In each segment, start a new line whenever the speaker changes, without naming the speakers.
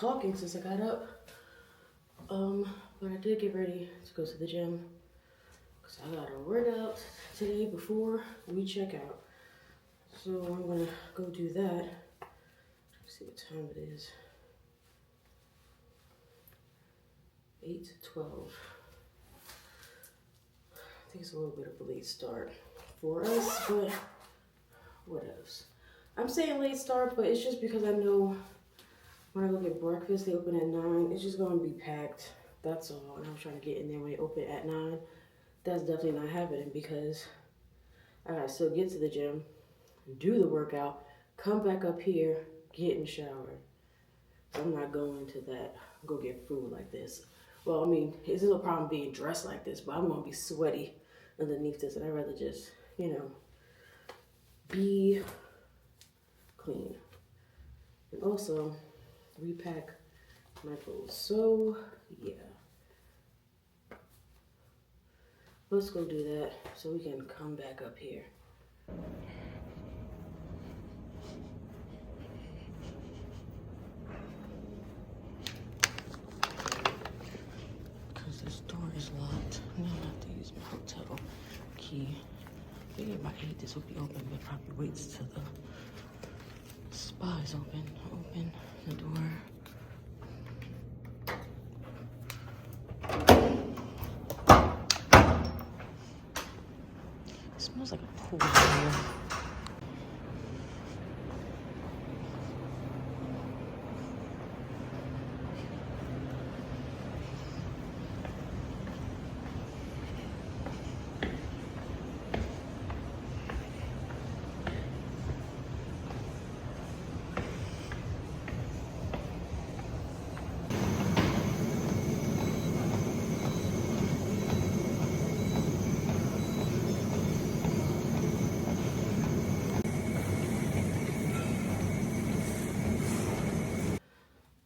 talking since I got up. But I did get ready to go to the gym because I got a workout today before we check out. So I'm gonna go do that. Let's see what time it is. 8:12. I think it's a little bit of a late start for us, but what else? I'm saying late start, but it's just because I know when I go get breakfast, they open at 9. It's just gonna be packed. That's all. And I'm trying to get in there when they open at 9. That's definitely not happening because I gotta still get to the gym, do the workout, come back up here, get in the shower. So I'm not going to that, go get food like this. Well, I mean, there's no problem being dressed like this, but I'm gonna be sweaty underneath this, and I'd rather just, be clean. And also, repack my clothes. So, yeah. Let's go do that so we can come back up here. Because this door is locked. I'm gonna have to use my hotel key. Maybe by 8 this will be open, but probably waits till the spa is open. Open the door. It smells like a pool here.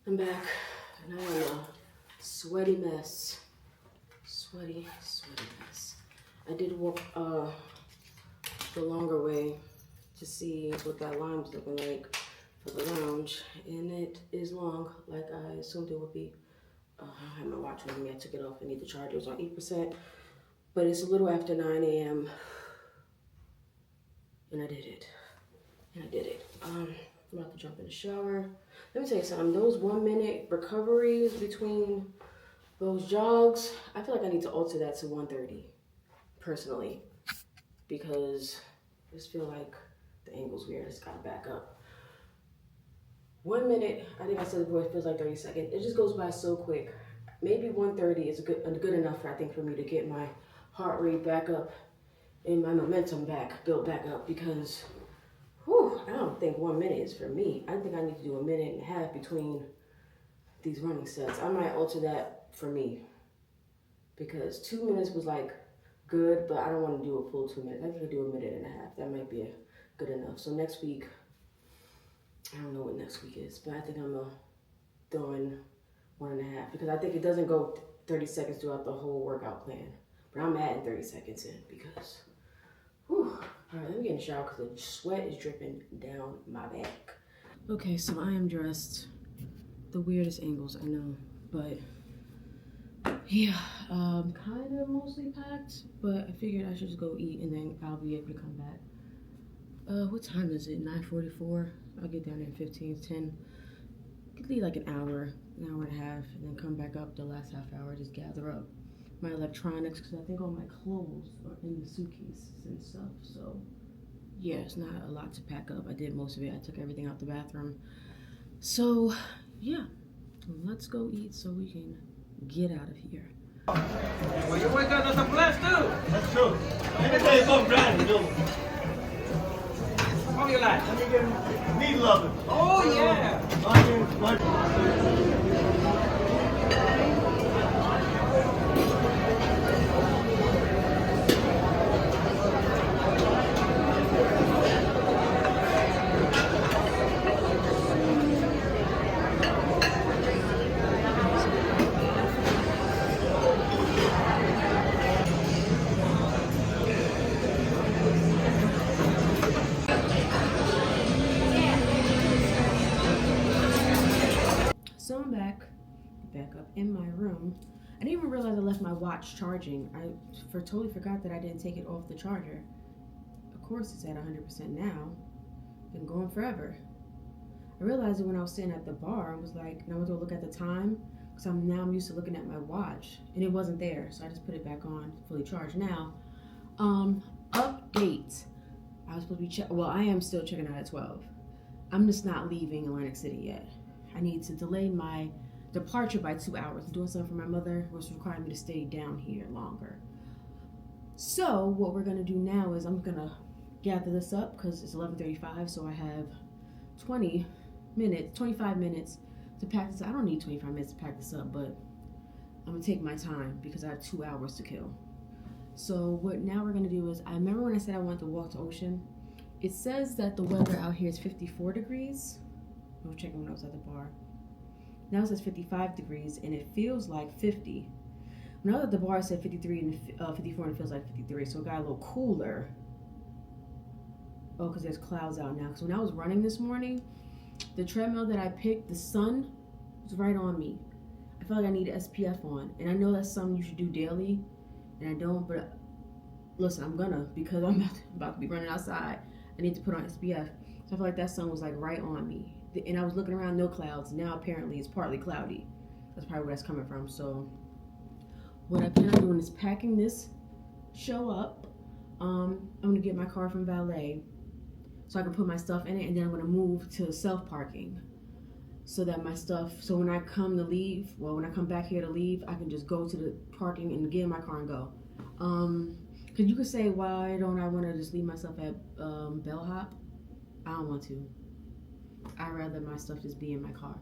I'm back, and I'm a sweaty mess. Sweaty mess. I did walk the longer way to see what that line's looking like for the lounge, and it is long, like I assumed it would be. I had my watch with me. I took it off. I need to charge. It was on 8%, but it's a little after 9 a.m. and I did it. I'm about to jump in the shower. Let me tell you something. Those 1-minute recoveries between those jogs, I feel like I need to alter that to 1:30, personally, because I just feel like the angle's weird. I just gotta back up. 1 minute, I think I said before, it feels like 30 seconds. It just goes by so quick. Maybe 1:30 is good enough, I think, for me to get my heart rate back up and my momentum built back up, because I don't think 1 minute is for me. I think I need to do 1.5 minutes between these running sets. I might alter that for me, because 2 minutes was like good, but I don't want to do a full 2 minutes. I think I could do 1.5 minutes. That might be good enough. So next week, I don't know what next week is, but I think I'm throw in 1.5, because I think it doesn't go 30 seconds throughout the whole workout plan. But I'm adding 30 seconds in because, all right, let me get in the shower because the sweat is dripping down my back. Okay, so I am dressed. The weirdest angles, I know, but yeah, kind of mostly packed, but I figured I should just go eat and then I'll be able to come back. What time is it? 9:44. I'll get down there in 15, 10. Could leave like an hour and a half, and then come back up the last half hour, just gather up my electronics, because I think all my clothes are in the suitcase and stuff. So yeah, it's not a lot to pack up. I did most of it. I took everything out the bathroom. So yeah, let's go eat so we can get out of here.
Well, you wake up to some plans too.
That's true. Let me tell you something, Brian.
How you like?
Let me get meat loving.
Oh yeah.
So I'm back up in my room. I didn't even realize I left my watch charging. I totally forgot that I didn't take it off the charger. Of course it's at 100% now. Been going forever. I realized it when I was sitting at the bar. I was like, and I went to look at the time, because I'm used to looking at my watch, and it wasn't there, so I just put it back on, fully charged. Now, update. I was supposed to be I am still checking out at 12. I'm just not leaving Atlantic City yet. I need to delay my departure by 2 hours. I'm doing something for my mother, which required me to stay down here longer. So what we're gonna do now is I'm gonna gather this up because it's 11:35, so I have 25 minutes to pack this up. I don't need 25 minutes to pack this up, but I'm gonna take my time because I have 2 hours to kill. So what now we're gonna do is, I remember when I said I wanted to walk to Ocean, it says that the weather out here is 54 degrees. I was checking when I was at the bar. Now it says 55 degrees and it feels like 50. When I was at the bar it said 53 and 54 and it feels like 53, so it got a little cooler. Oh, because there's clouds out now. Because when I was running this morning, the treadmill that I picked, the sun was right on me. I felt like I needed SPF on. And I know that's something you should do daily, and I don't, but listen, I'm gonna, because I'm about to be running outside. I need to put on SPF. So I feel like that sun was like right on me. And I was looking around, no clouds. Now apparently it's partly cloudy. That's probably where that's coming from. So what I plan on doing is packing this show up. I'm gonna get my car from valet so I can put my stuff in it, and then I'm gonna move to self-parking so that my stuff, so when I come to leave, when I come back here to leave, I can just go to the parking and get in my car and go. Cause you could say, why don't I want to just leave my stuff at Bellhop? I don't want to. I'd rather my stuff just be in my car.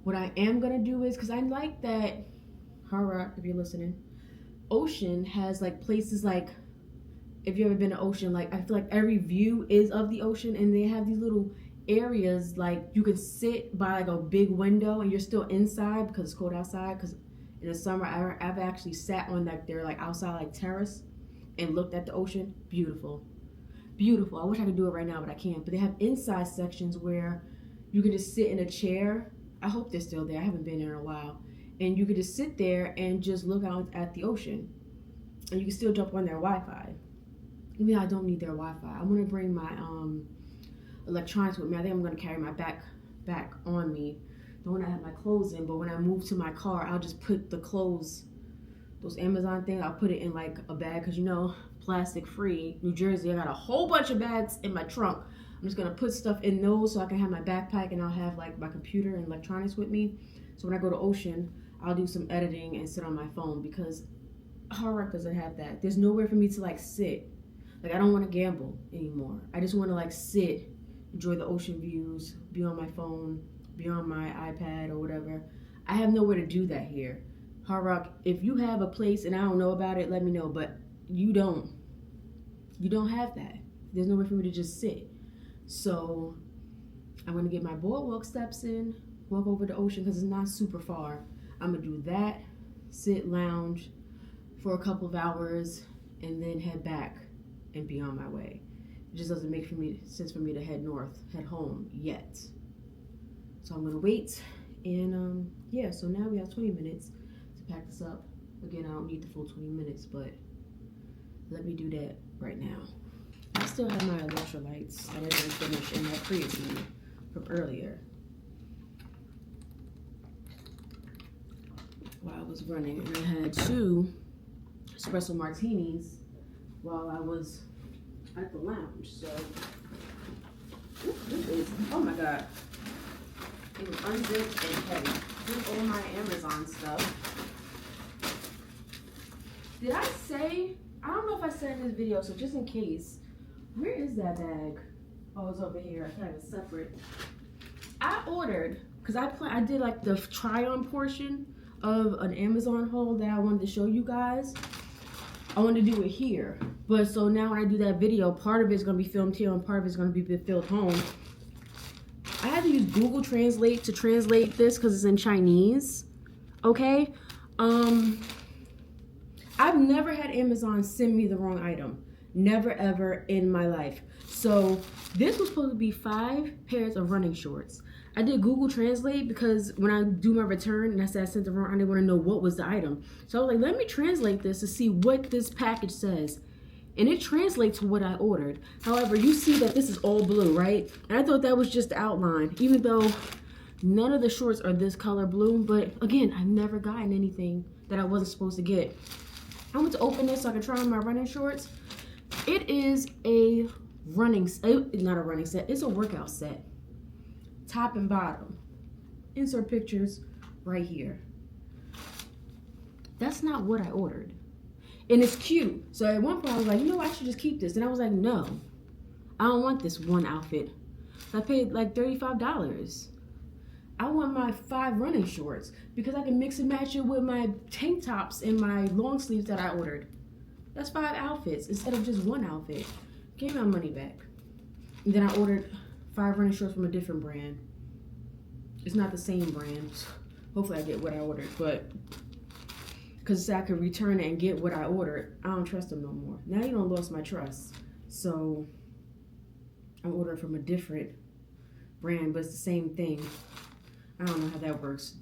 What I am gonna do is, cause I like that Hard Rock, if you're listening, Ocean has like places like, if you ever been to Ocean, like I feel like every view is of the ocean, and they have these little areas like you can sit by like a big window and you're still inside because it's cold outside. Because in the summer I've actually sat on like their like outside like terrace and looked at the ocean. Beautiful. I wish I could do it right now, but I can't. But they have inside sections where you can just sit in a chair. I hope they're still there. I haven't been there in a while. And you could just sit there and just look out at the ocean. And you can still jump on their Wi-Fi. Even though I don't need their Wi-Fi. I'm gonna bring my electronics with me. I think I'm gonna carry my backpack on me. The one I have my clothes in, but when I move to my car, I'll just put the clothes, those Amazon things, I'll put it in like a bag, because you know, plastic free, New Jersey, I got a whole bunch of bags in my trunk. I'm just gonna put stuff in those so I can have my backpack, and I'll have like my computer and electronics with me. So when I go to Ocean, I'll do some editing and sit on my phone, because Hard Rock doesn't have that. There's nowhere for me to like sit. Like I don't want to gamble anymore. I just want to like sit, enjoy the ocean views, be on my phone, be on my iPad or whatever. I have nowhere to do that here. Hard Rock, if you have a place and I don't know about it, let me know, but you don't have that. There's nowhere for me to just sit. So I'm gonna get my boardwalk steps in, walk over the ocean because it's not super far. I'm gonna do that, sit, lounge for a couple of hours, and then head back and be on my way. It just doesn't make sense for me to head home yet. So I'm gonna wait, and yeah, so now we have 20 minutes to pack this up. Again, I don't need the full 20 minutes, but let me do that right now. I still have my electrolytes that I didn't finish in my creatine from earlier while I was running, and I had 2 espresso martinis while I was at the lounge. So this is, oh my god, it was unzipped and heavy. Here's all my Amazon stuff. Did I say, I don't know if I said in this video, so just in case, where is that bag? Oh, it's over here. I have it separate. I ordered, because I did like the try on portion of an Amazon haul that I wanted to show you guys. I wanted to do it here, but so now when I do that video, part of it's going to be filmed here and part of it's going to be filmed home. I had to use Google Translate to translate this because it's in Chinese. Okay, I've never had Amazon send me the wrong item, never ever in my life. So this was supposed to be 5 pairs of running shorts. I did Google Translate because when I do my return and I said I sent it wrong, I didn't want to know what was the item. So I was like, let me translate this to see what this package says. And it translates to what I ordered. However, you see that this is all blue, right? And I thought that was just the outline, even though none of the shorts are this color blue. But again, I've never gotten anything that I wasn't supposed to get. I went to open this so I can try on my running shorts. It is a not a running set, it's a workout set. Top and bottom. Insert pictures right here. That's not what I ordered. And it's cute. So at one point I was like, you know what, I should just keep this. And I was like, no, I don't want this one outfit. I paid like $35. I want my 5 running shorts because I can mix and match it with my tank tops and my long sleeves that I ordered. That's 5 outfits instead of just one outfit. Give my money back. And then I ordered 5 running shorts from a different brand. It's not the same brand. Hopefully I get what I ordered, but because I could return it and get what I ordered, I don't trust them no more. Now you don't lost my trust. So I'm ordering from a different brand, but it's the same thing. I don't know how that works.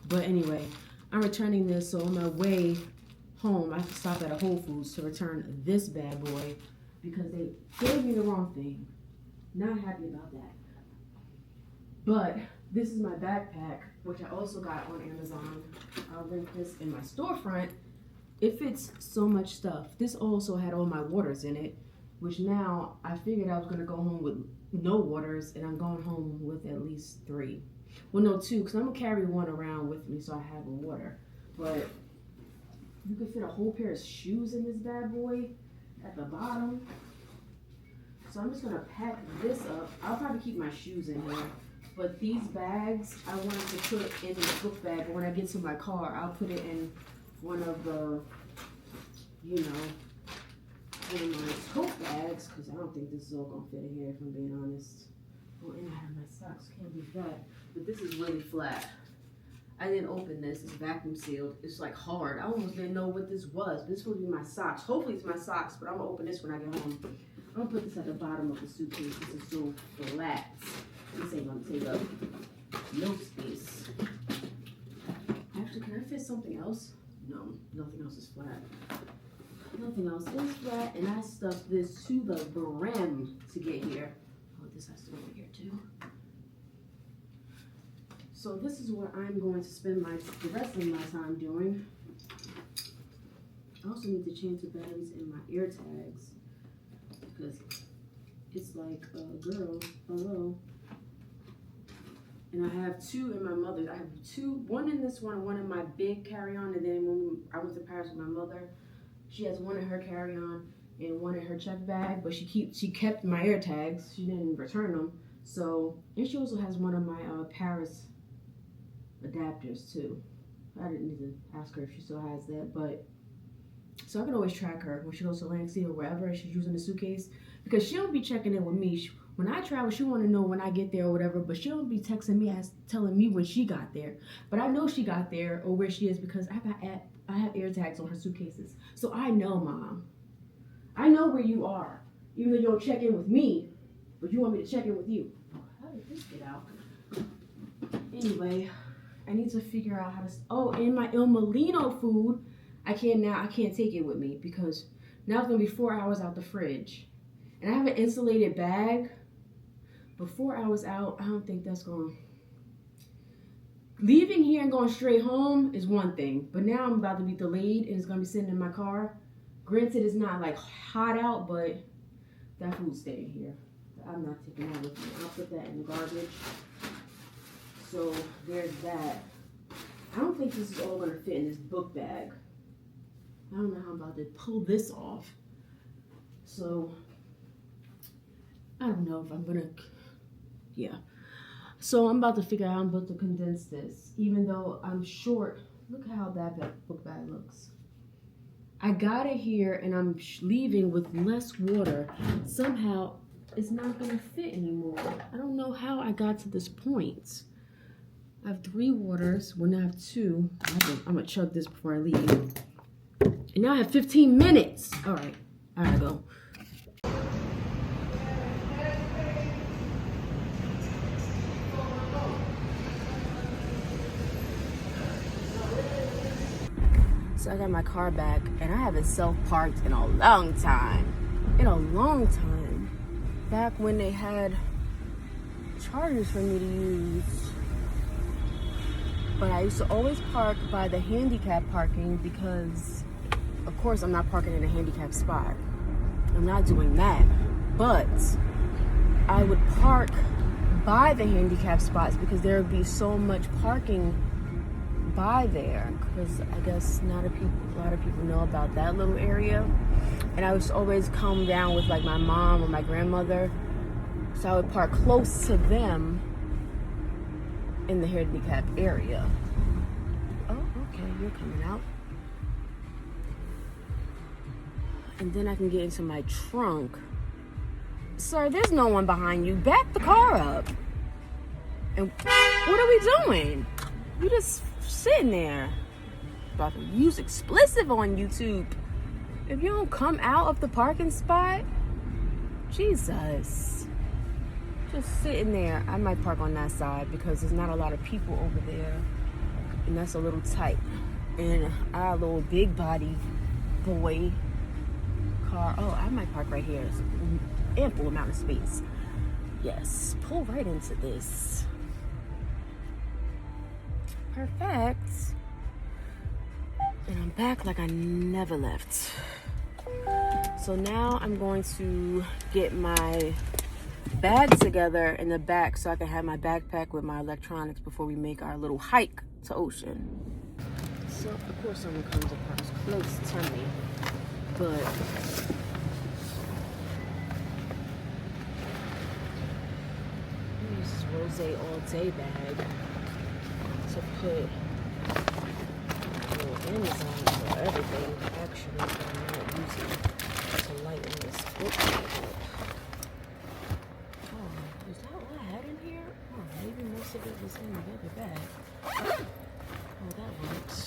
But anyway, I'm returning this, so on my way home, I have to stop at a Whole Foods to return this bad boy because they gave me the wrong thing. Not happy about that. But this is my backpack, which I also got on Amazon. I'll link this in my storefront. It fits so much stuff. This also had all my waters in it, which now I figured I was going to go home with no waters, and I'm going home with at least 3. Well, no, 2, because I'm going to carry 1 around with me so I have a water. But you can fit a whole pair of shoes in this bad boy at the bottom. So I'm just going to pack this up. I'll probably keep my shoes in here. But these bags, I wanted to put in the book bag. But when I get to my car, I'll put it in one of the, one of my tote bags. Because I don't think this is all going to fit in here, if I'm being honest. Oh, and I have my socks. Can't be that. But this is really flat. I didn't open this. It's vacuum sealed. It's like hard. I almost didn't know what this was. But this would be my socks. Hopefully it's my socks, but I'm going to open this when I get home. I'm going to put this at the bottom of the suitcase. This is so flat. This ain't going to take up no space. Actually, can I fit something else? No, nothing else is flat. Nothing else is flat. And I stuffed this to the brim to get here. Oh, this has to go over here too. So this is what I'm going to spend the rest of my time doing. I also need to change the batteries in my ear tags because it's like, girl, hello. And I have 2 in my mother's. I have 2, 1 in this one in my big carry-on, and then when I went to Paris with my mother, she has 1 in her carry-on and 1 in her check bag, but she kept my ear tags. She didn't return them. So, and she also has 1 of my Paris adapters too. I didn't need to ask her if she still has that, but so I can always track her when she goes to Lansing or wherever she's using the suitcase, because she don't be checking in with me. When I travel, she want to know when I get there or whatever, but she don't be texting me telling me when she got there. But I know she got there or where she is because I have air tags on her suitcases. So I know, Mom. I know where you are, even though you don't check in with me, but you want me to check in with you. Oh, how did this get out? Anyway, I need to figure out how to. Oh, and my Il Molino food, I can't take it with me because now it's gonna be 4 hours out the fridge, and I have an insulated bag. But 4 hours out, I don't think that's going. Leaving here and going straight home is one thing, but now I'm about to be delayed and it's gonna be sitting in my car. Granted, it's not like hot out, but that food's staying here. I'm not taking that with me. I'll put that in the garbage. So there's that. I don't think this is all gonna fit in this book bag. I don't know how I'm about to pull this off. So I don't know if I'm gonna, yeah. So I'm about to figure out how I'm about to condense this, even though I'm short. Look how that book bag looks. I got it here and I'm leaving with less water. Somehow it's not gonna fit anymore. I don't know how I got to this point. I have 3 waters, well now I have 2. I'm gonna chug this before I leave. And now I have 15 minutes. All right, I gotta go. So I got my car back, and I haven't self-parked in a long time. Back when they had chargers for me to use. But I used to always park by the handicap parking because, of course, I'm not parking in a handicap spot. I'm not doing that. But I would park by the handicap spots because there would be so much parking by there, because I guess not a lot of people know about that little area. And I used to always come down with like my mom or my grandmother, so I would park close to them in the handicap area. Oh, okay, you're coming out. And then I can get into my trunk. Sir, there's no one behind you. Back the car up. And what are we doing? You just sitting there. About to use explicit on YouTube. If you don't come out of the parking spot, Jesus. Just sitting there. I might park on that side because there's not a lot of people over there. And that's a little tight. And our little big body boy car. Oh, I might park right here. It's an ample amount of space. Yes. Pull right into this. Perfect. And I'm back like I never left. So now I'm going to get my bag together in the back so I can have my backpack with my electronics before we make our little hike to Ocean. So of course someone comes and parks close to me, but this Rose All Day bag to put Amazon for everything, actually, that I'm not using to lighten this book up. Oh, is that all I had in here? Oh, maybe most of it was in the other bag. Oh, that works.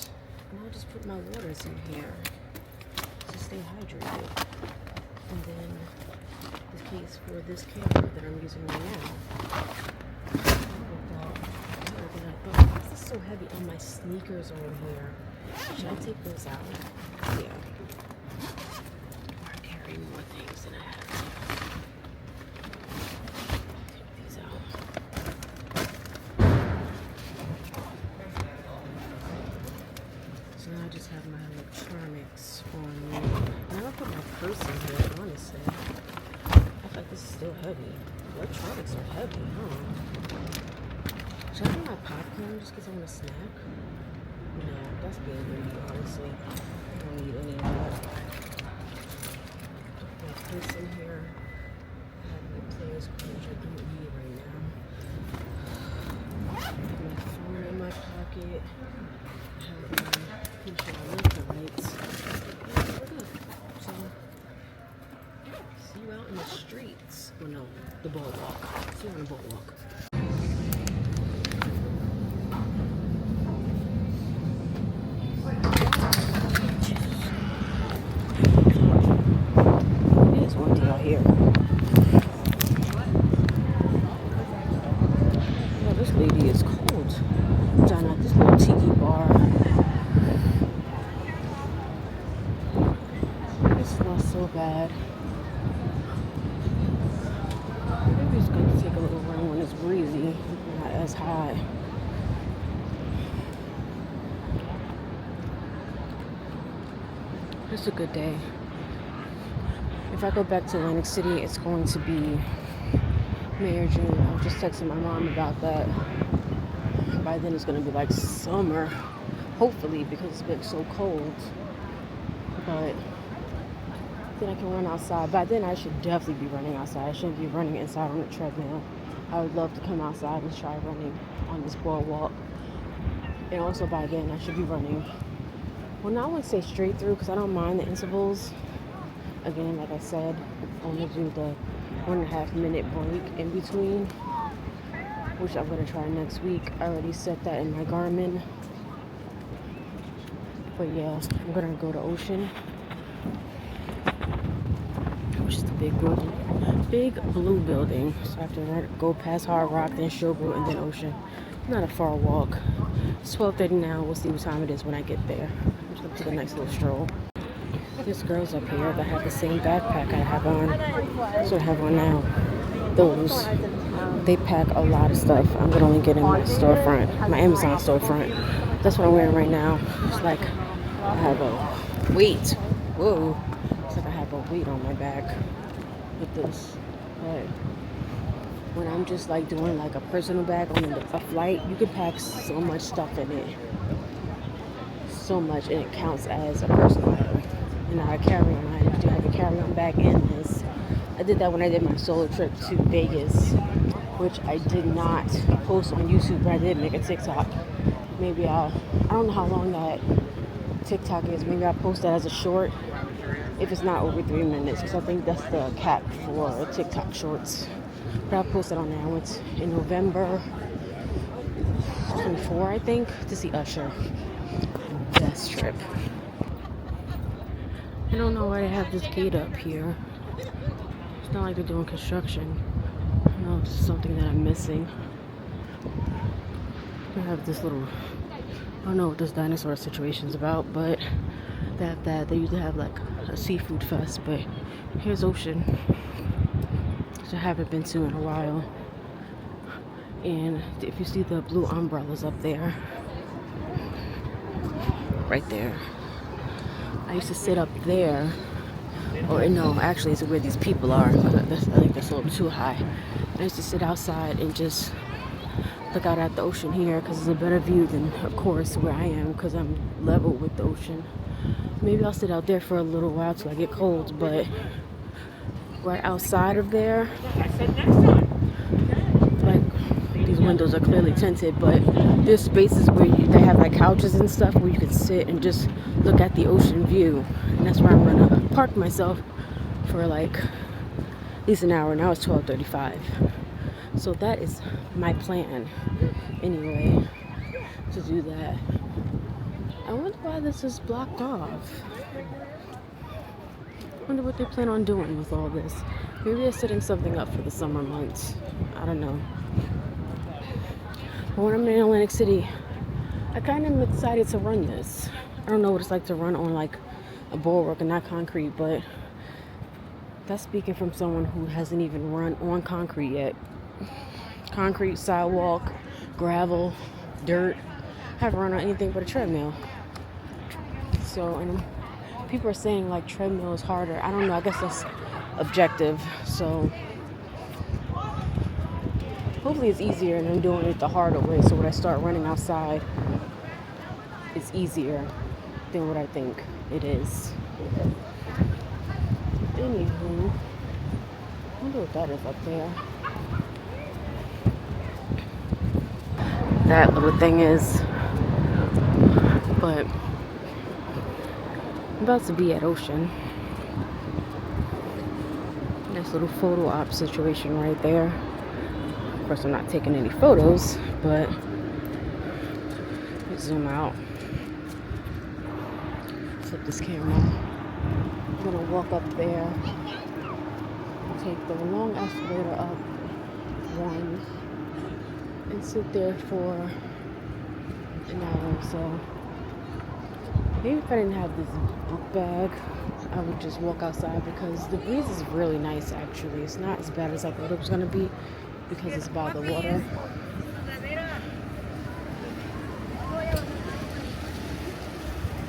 And I'll just put my waters in here to stay hydrated. And then the case for this camera that I'm using right now. Why is this so heavy? Oh, my sneakers are in here. Should I take those out? Yeah. Or carry more things than I have to. Take these out. So now I just have my electronics on me. And I'll put my purse in here, honestly. I feel like this is still heavy. Electronics are heavy, huh? Should I do my popcorn just because I want a snack? No, that's being greedy, honestly. I don't need any of that. Put my purse in here. I have my player's card, which I don't need right now. Put my phone in my pocket. I have my pinch and liquor lights. We're good. So, see you out in the streets. Well, no, the boardwalk. See you on the boardwalk. Here. Oh, this lady is cold. Down at this little tiki bar. It's not so bad. Maybe it's going to take a little rain when it's breezy, not as high. It's a good day. If I go back to Atlantic City, it's going to be May or June. I was just texting my mom about that. By then it's going to be like summer, hopefully, because it's been so cold. But then I can run outside. By then I should definitely be running outside. I shouldn't be running inside on the treadmill. I would love to come outside and try running on this boardwalk. And also by then I should be running. Well, now I wouldn't say straight through because I don't mind the intervals. Again, like I said, I'm going to do the 1.5 minute break in between, which I'm going to try next week. I already set that in my Garmin. But yeah, I'm going to go to Ocean, which is the big building, big blue building. So I have to go past Hard Rock, then Showboat, and then Ocean. Not a far walk. It's 12:30 now. We'll see what time it is when I get there. I'm just took a nice little stroll. There's girls up here that have the same backpack I have on. That's what I have on now. Those. They pack a lot of stuff. I'm gonna only get in my storefront, my Amazon storefront. That's what I'm wearing right now. It's like I have a weight. Whoa. It's like I have a weight on my back with this. But when I'm just like doing like a personal bag on a flight, you can pack so much stuff in it. So much, and it counts as a personal item. And not a carry-on item. You do have a carry-on bag in this. I did that when I did my solo trip to Vegas, which I did not post on YouTube, but I did make a TikTok. Maybe I don't know how long that TikTok is. Maybe I'll post that as a short if it's not over 3 minutes, because I think that's the cap for TikTok shorts. But I'll post it on there. I went in November 24, I think, to see Usher. Best trip. I don't know why they have this gate up here. It's not like they're doing construction. I don't know if it's something that I'm missing. They have this little, I don't know what this dinosaur situation's about, but they have that. They usually have like a seafood fest, but here's ocean, which I haven't been to in a while. And if you see the blue umbrellas up there, right there, I used to sit up there, or no, actually it's where these people are. I think that's a little too high. I used to sit outside and just look out at the ocean here, because it's a better view than, of course, where I am, because I'm level with the ocean. Maybe I'll sit out there for a little while till I get cold, but right outside of there, like, these windows are clearly tinted, but there's spaces where they have like couches and stuff where you can sit and just look at the ocean view. And that's where I'm gonna park myself for like at least an hour. Now it's 12:35. So that is my plan anyway, to do that. I wonder why this is blocked off. I wonder what they plan on doing with all this. Maybe they're setting something up for the summer months. I don't know. But when I'm in Atlantic City, I kind of am excited to run this. I don't know what it's like to run on like a boardwalk and not concrete, but that's speaking from someone who hasn't even run on concrete yet. Concrete, sidewalk, gravel, dirt. I haven't run on anything but a treadmill. So, and people are saying like treadmill is harder. I don't know, I guess that's objective. So hopefully it's easier and I'm doing it the harder way. So when I start running outside, it's easier than what I think it is. Anywho, I wonder what that is up there. That little thing is, but I'm about to be at Ocean. Nice little photo op situation right there. Of course, I'm not taking any photos, but let's zoom out. Flip this camera. I'm gonna walk up there, take the long escalator up one, and sit there for an hour or so. Maybe if I didn't have this book bag, I would just walk outside, because the breeze is really nice actually. It's not as bad as I thought it was gonna be because it's by the water.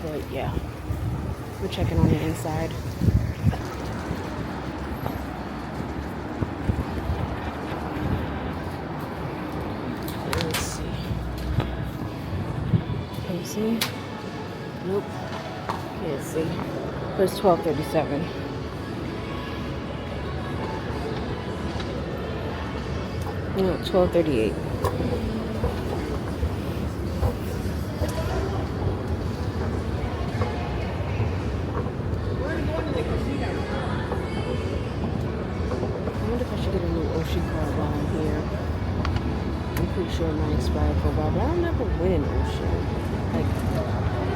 But yeah, we're checking on the inside. Let's see. Can you see? Nope. Can't see. But it's 12:37. No, 12:38. I wonder if I should get a new Ocean card while I'm here. I'm pretty sure mine expired for a while, but I don't ever win an Ocean. Like,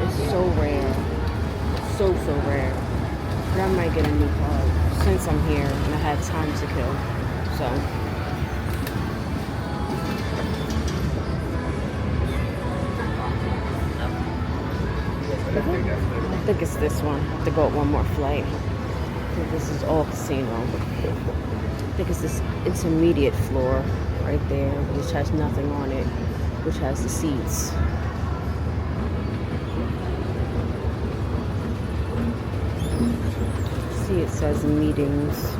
it's so rare. So rare. But I might get a new card since I'm here and I had time to kill. So. I think it's this one. I have to go up one more flight. I think this is all casino. I think it's this intermediate floor right there, which has nothing on it, which has the seats. See, it says meetings.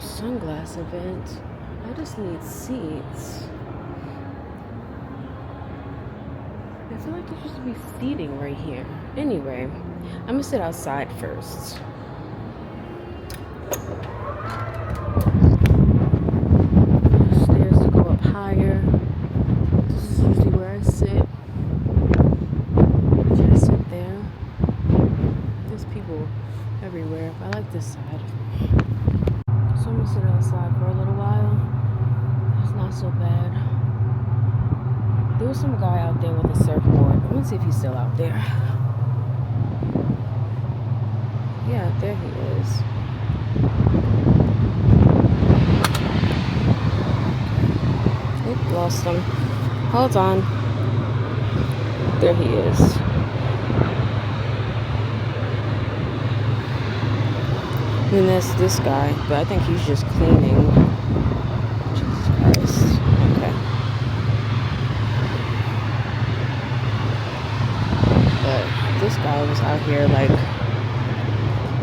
Sunglass event. I just need seats. I feel like there should be seating right here. Anyway, I'm gonna sit outside first. Stairs to go up higher. This is usually where I sit. Should I sit there? There's people everywhere. I like this side. So I'm gonna sit outside for a little while. It's not so bad. There was some guy out there with a surfboard. I'm gonna see if he's still out there. Yeah, there he is. Oop, lost him. Hold on. There he is. And that's this guy, but I think he's just cleaning. Jesus Christ. Okay. But this guy was out here like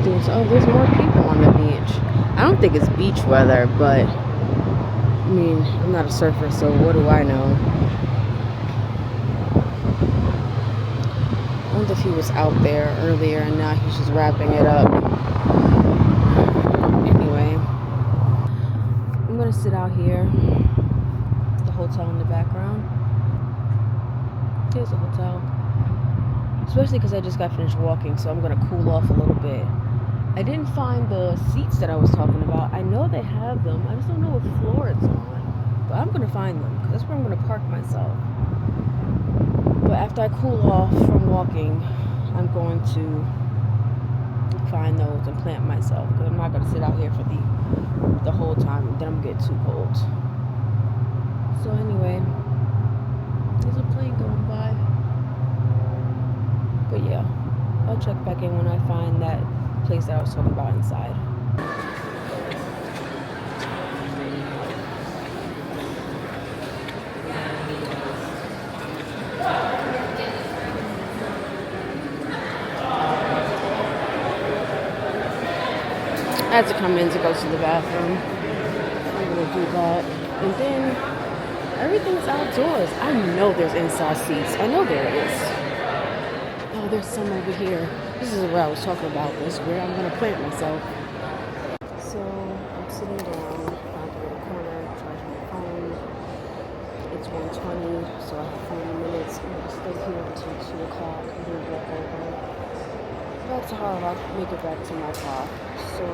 there's more people on the beach. I don't think it's beach weather, but I mean, I'm not a surfer, so what do I know? I wonder if he was out there earlier and now he's just wrapping it up. I'm gonna sit out here. The hotel in the background. Here's the hotel. Especially because I just got finished walking, so I'm gonna cool off a little bit. I didn't find the seats that I was talking about. I know they have them. I just don't know what floor it's on. But I'm gonna find them because that's where I'm gonna park myself. But after I cool off from walking, I'm going to find those and plant myself because I'm not gonna sit out here for the whole time, then I'm gonna get too cold. So anyway, there's a plane going by. But yeah, I'll check back in when I find that place that I was talking about inside. I had to come in to go to the bathroom. I'm gonna do that. And then everything's outdoors. I know there's inside seats. I know there is. Oh, there's some over here. This is what I was talking about. This is where I'm gonna plant myself. So I'm sitting down, found a little corner, charging my phone. It's 1:20, so I have 40 minutes. I'm gonna stay here until 2 o'clock and then walk over. That's how I'll make it back to my car. So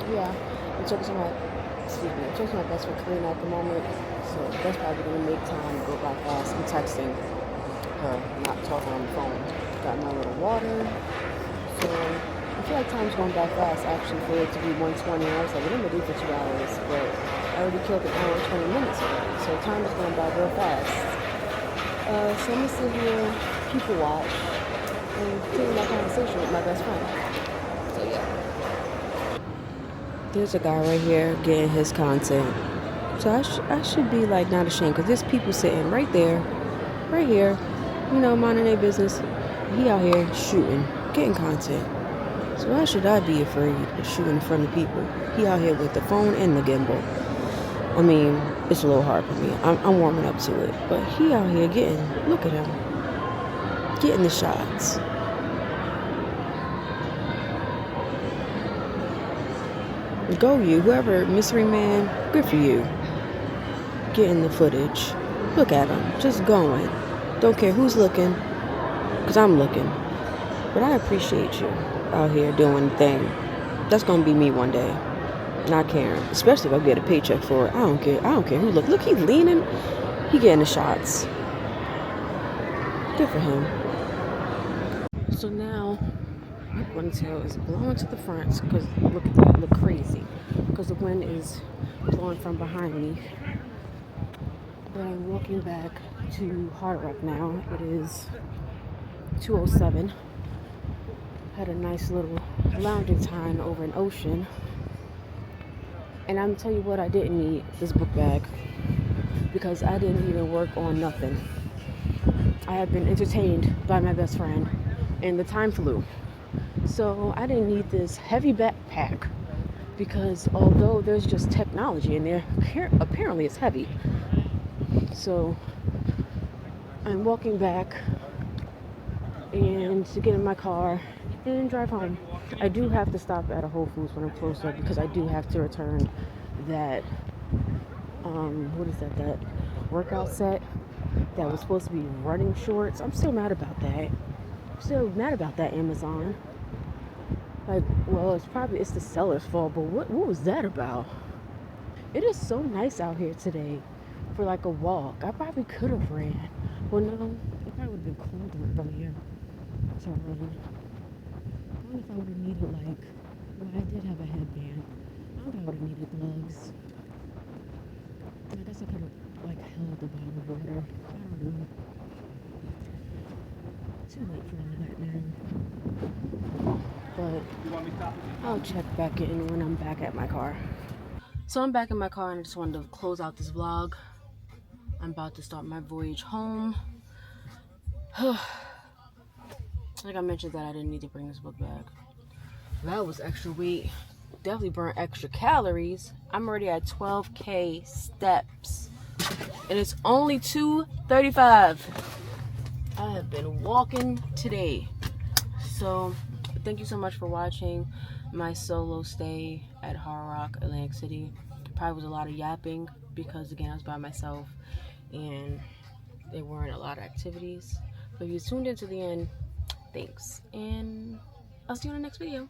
yeah, I'm talking to my best friend Karina at the moment. So that's probably gonna make time go by fast. I'm texting her, not talking on the phone. Got my little water. So I feel like time's going by fast actually for it to be 1:20. I was like, what am I gonna do for 2 hours? But I already killed an hour and 20 minutes already. So time is going by real fast. So I'm gonna sit here, people watch, and continue my conversation with my best friend. So yeah. There's a guy right here getting his content. So I should be like not ashamed because there's people sitting right there, right here, you know, minding their business. He out here shooting, getting content. So why should I be afraid of shooting in front of people? He out here with the phone and the gimbal. I mean, it's a little hard for me. I'm warming up to it. But he out here look at him, getting the shots. Go you, whoever, mystery man, good for you. Getting the footage. Look at him, just going. Don't care who's looking, because I'm looking. But I appreciate you out here doing the thing. That's going to be me one day. Not caring. Especially if I get a paycheck for it. I don't care who look. Look, he's leaning. He getting the shots. Good for him. So now, My ponytail is blowing to the front because look at that, look crazy. Because the wind is blowing from behind me. But I'm walking back to Hard Rock now. It is 2:07. Had a nice little lounging time over an ocean. And I'm tell you what, I didn't need this book bag because I didn't even work on nothing. I have been entertained by my best friend and the time flew. So I didn't need this heavy backpack because although there's just technology in there, apparently it's heavy. So I'm walking back and to get in my car and drive home. I do have to stop at a Whole Foods when I'm closer because I do have to return that what is that workout set that was supposed to be running shorts. I'm still mad about that. Amazon. Like, well, it's the seller's fault, but what was that about? It is so nice out here today for like a walk. I probably could have ran. Well, no, it probably would have been colder earlier to run. I don't know if I would have needed well, I did have a headband. I don't know if I would have needed gloves. I guess I could have held the bottle of water. I don't know. Too late for all that now. But I'll check back in when I'm back at my car. So I'm back in my car and I just wanted to close out this vlog. I'm about to start my voyage home. Like I mentioned that I didn't need to bring this book bag. That was extra weight. Definitely burnt extra calories. I'm already at 12K steps. And it's only 2:35. I have been walking today. So thank you so much for watching my solo stay at Hard Rock, Atlantic City. Probably was a lot of yapping because again I was by myself and there weren't a lot of activities. But if you tuned into the end, thanks. And I'll see you in the next video.